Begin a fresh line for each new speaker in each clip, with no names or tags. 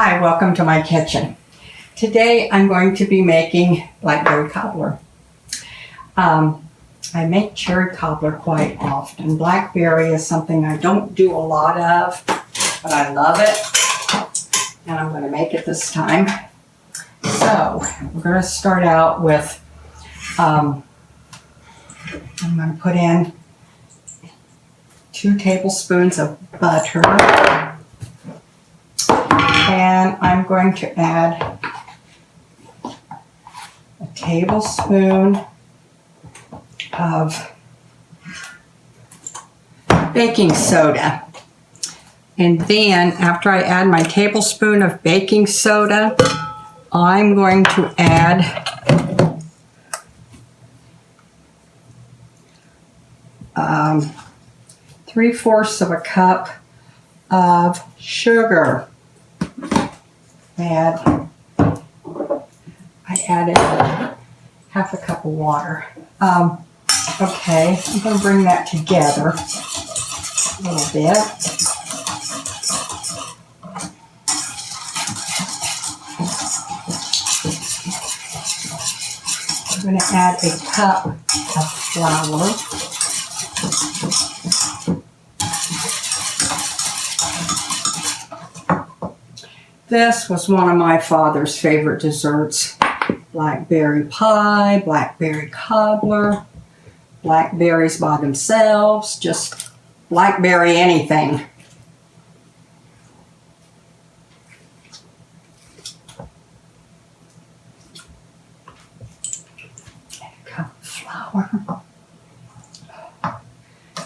Hi, welcome to my kitchen. Today I'm going to be making blackberry cobbler. I make cherry cobbler quite often. Blackberry is something I don't do a lot of, but I love it, and I'm going to make it this time. So we're going to start out with, I'm going to put in 2 tablespoons of butter. And I'm going to add a tablespoon of baking soda. And then after I add my tablespoon of baking soda, I'm going to add 3/4 of a cup of sugar. I added half a cup of water. Okay, I'm going to bring that together a little bit. I'm going to add a cup of flour. This was one of my father's favorite desserts. Blackberry pie, blackberry cobbler, blackberries by themselves, just blackberry anything. And a cup of flour.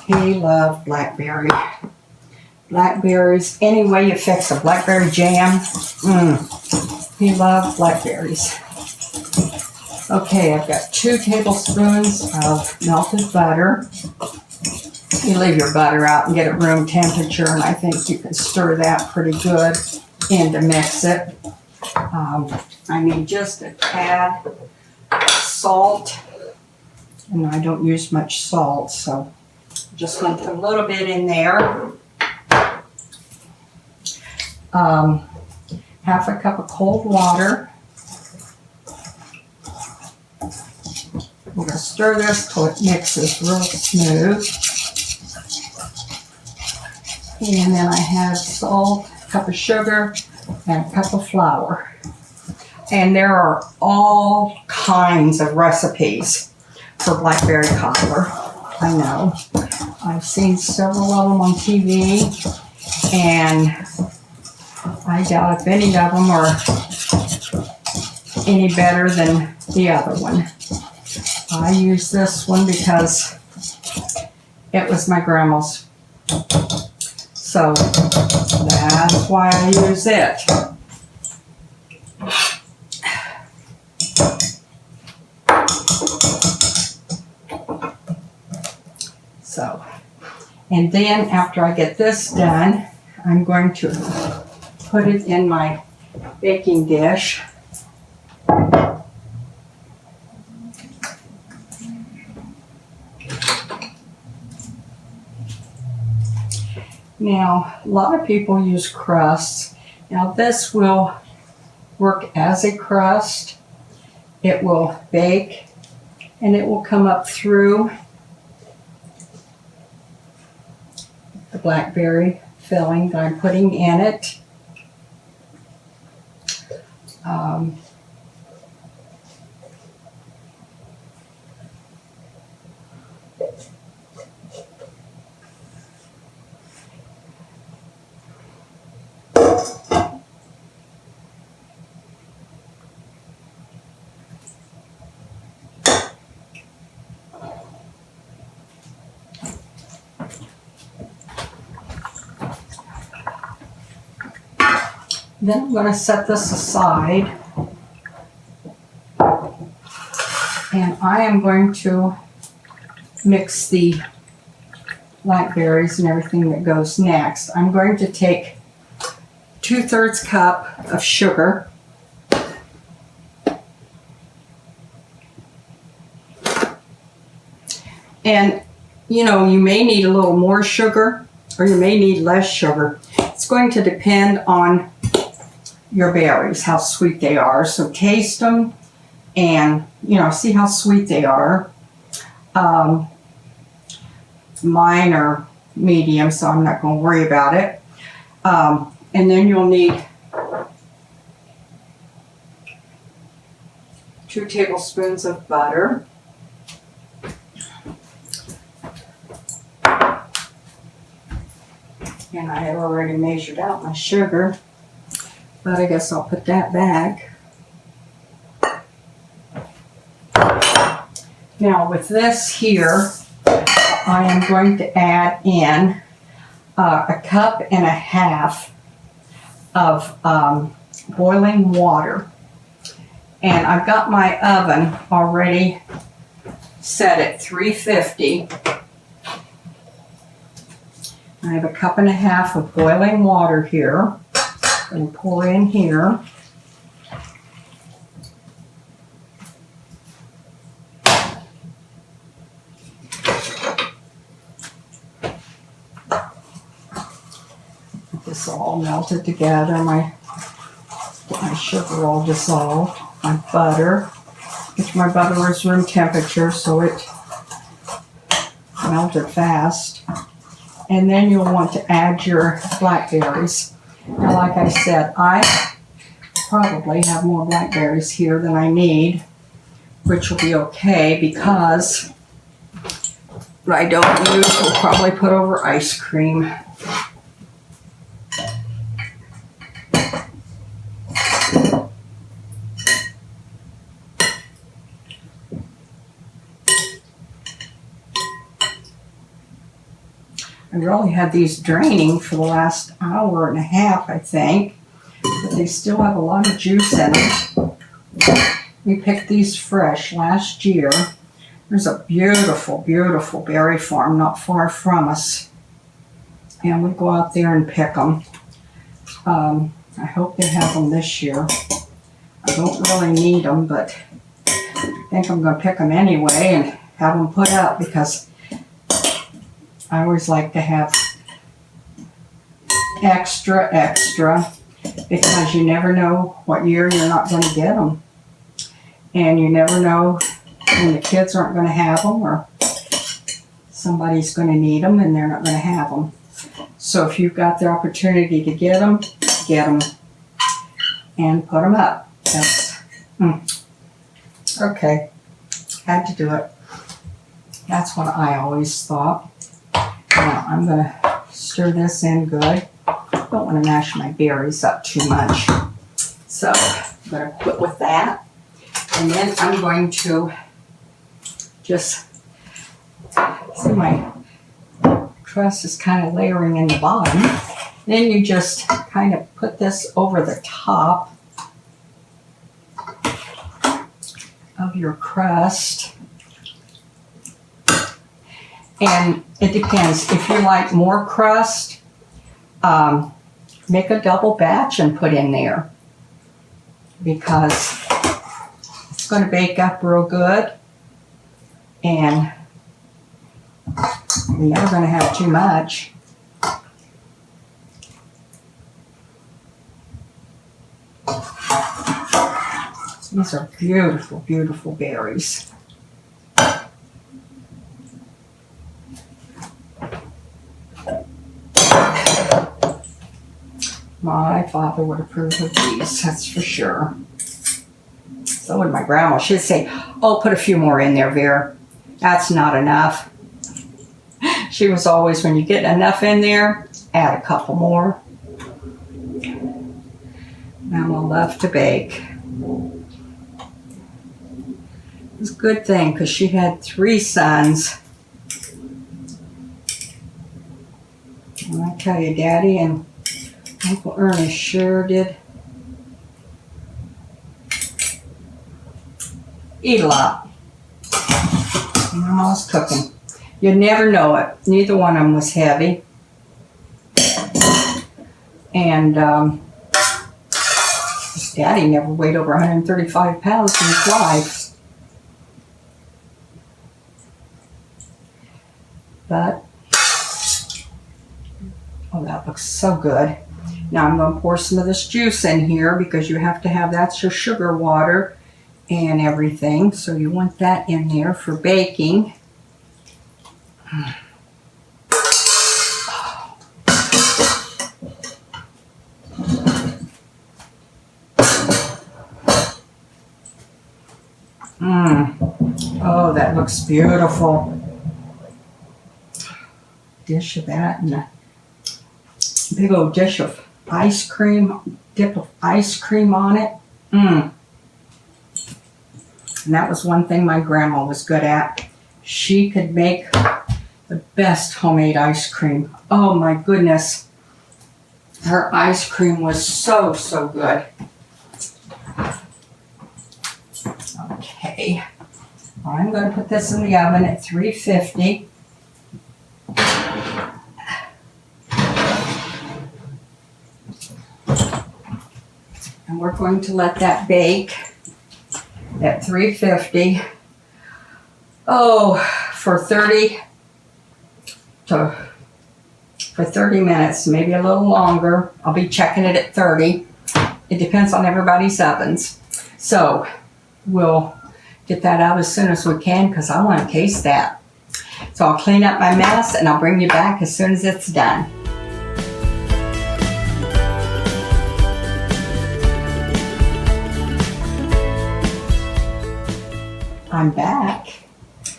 He loved blackberry. Blackberries, any way you fix a blackberry jam, he loved blackberries. Okay, I've got 2 tablespoons of melted butter. You leave your butter out and get it room temperature, and I think you can stir that pretty good in to mix it. I need just a tad of salt, and I don't use much salt, so just going to put a little bit in there. Half a cup of cold water. We're going to stir this till it mixes real smooth. And then I have salt, a cup of sugar, and a cup of flour. And there are all kinds of recipes for blackberry cobbler. I know. I've seen several of them on TV, and I doubt if any of them are any better than the other one. I use this one because it was my grandma's. So that's why I use it. So, and then after I get this done, I'm going to put it in my baking dish. Now, a lot of people use crusts. Now, this will work as a crust. It will bake, and it will come up through the blackberry filling that I'm putting in it. Then I'm going to set this aside, and I am going to mix the blackberries and everything that goes next. I'm going to take 2/3 cup of sugar, and you know, you may need a little more sugar or you may need less sugar. It's going to depend on your berries, how sweet they are. So taste them and, see how sweet they are. Mine are medium, so I'm not going to worry about it. And then you'll need 2 tablespoons of butter. And I have already measured out my sugar, but I guess I'll put that back. Now with this here, I am going to add in a cup and a half of boiling water. And I've got my oven already set at 350. I have a cup and a half of boiling water here. I'm going to pour in here. Get this all melted together. My sugar all dissolved. My butter, which my butter is room temperature, so it melted fast. And then you'll want to add your blackberries. Now, like I said, I probably have more blackberries here than I need, which will be okay because what I don't use will probably put over ice cream. I really had these draining for the last hour and a half, I think, but they still have a lot of juice in it. We picked these fresh last year. There's a beautiful, beautiful berry farm not far from us, and we go out there and pick them. I hope they have them this year. I don't really need them, but I think I'm going to pick them anyway and have them put up because I always like to have extra, because you never know what year you're not going to get them. And you never know when the kids aren't going to have them or somebody's going to need them and they're not going to have them. So if you've got the opportunity to get them and put them up. That's, okay, had to do it. That's what I always thought. Now I'm going to stir this in good. Don't want to mash my berries up too much. So I'm going to quit with that. And then I'm going to just, see my crust is kind of layering in the bottom. Then you just kind of put this over the top of your crust. And it depends. If you like more crust, make a double batch and put in there because it's going to bake up real good and you're never going to have too much. These are beautiful, beautiful berries. My father would approve of these, that's for sure. So would my grandma. She'd say, oh, put a few more in there, Vera. That's not enough. She was always, when you get enough in there, add a couple more. Mama loved to bake. It was a good thing because she had 3 sons. And I tell you, Daddy and Uncle Ernest sure did eat a lot. Mama's cooking. You'd never know it. Neither one of them was heavy. And Daddy never weighed over 135 pounds in his life. But, oh, that looks so good. Now I'm going to pour some of this juice in here because you have to have, that's your sugar water and everything. So you want that in there for baking. Oh, that looks beautiful. Dish of that and a big old dish of ice cream, dip of ice cream on it. And that was one thing my grandma was good at. She could make the best homemade ice cream. Oh my goodness. Her ice cream was so, so good. Okay. I'm going to put this in the oven at 350. And we're going to let that bake at 350. Oh, for 30 minutes, maybe a little longer. I'll be checking it at 30. It depends on everybody's ovens. So we'll get that out as soon as we can because I want to taste that. So I'll clean up my mess and I'll bring you back as soon as it's done. I'm back,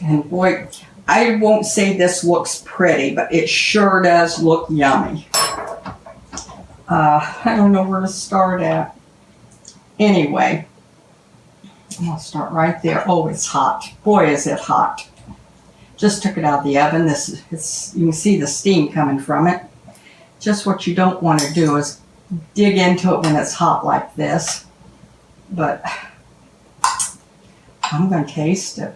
and boy, I won't say this looks pretty, but it sure does look yummy. I don't know where to start at. Anyway, I'll start right there. Oh, it's hot. Boy, is it hot. Just took it out of the oven. You can see the steam coming from it. Just what you don't want to do is dig into it when it's hot like this. But I'm going to taste it.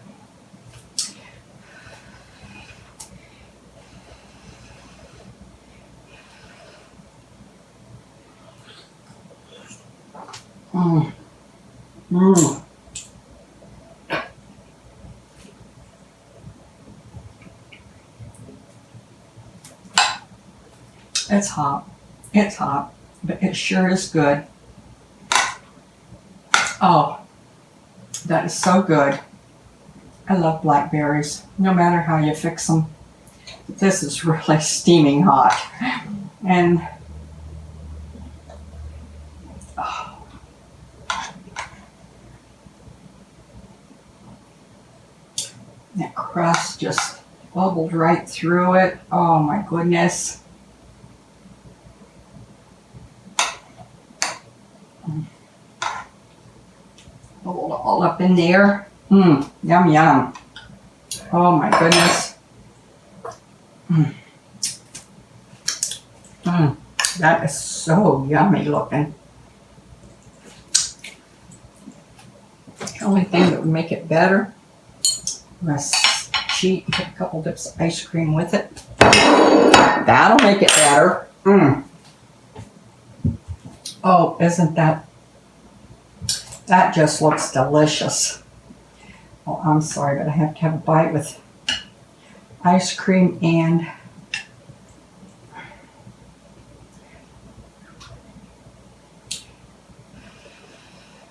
It's hot. It's hot, but it sure is good. Oh, that is so good. I love blackberries, no matter how you fix them. This is really steaming hot. And oh, that crust just bubbled right through it. Oh my goodness. Bubbled all up in there. Yum, yum. Oh my goodness. That is so yummy looking. The only thing that would make it better was cheat, put a couple dips of ice cream with it. That'll make it better. Oh, isn't that just looks delicious. Oh, I'm sorry, but I have to have a bite with ice cream and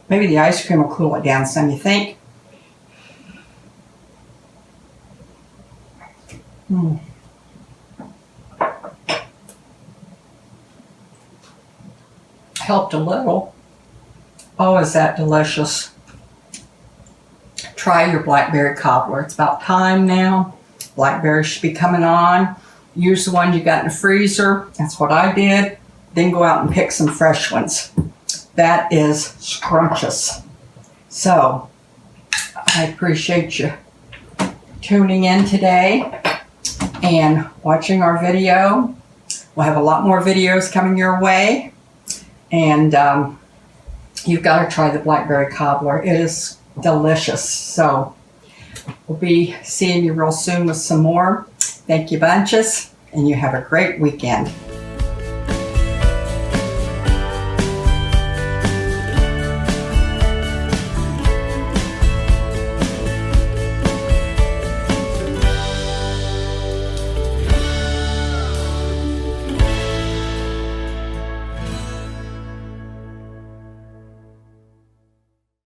maybe the ice cream will cool it down some, you think? Helped a little. Oh, is that delicious. Try your blackberry cobbler. It's about time now. Blackberries should be coming on. Use the one you got in the freezer. That's what I did. Then go out and pick some fresh ones. That is scrumptious. So, I appreciate you tuning in today and watching our video. We'll have a lot more videos coming your way. And you've got to try the blackberry cobbler. It is delicious. So we'll be seeing you real soon with some more. Thank you bunches, and you have a great weekend.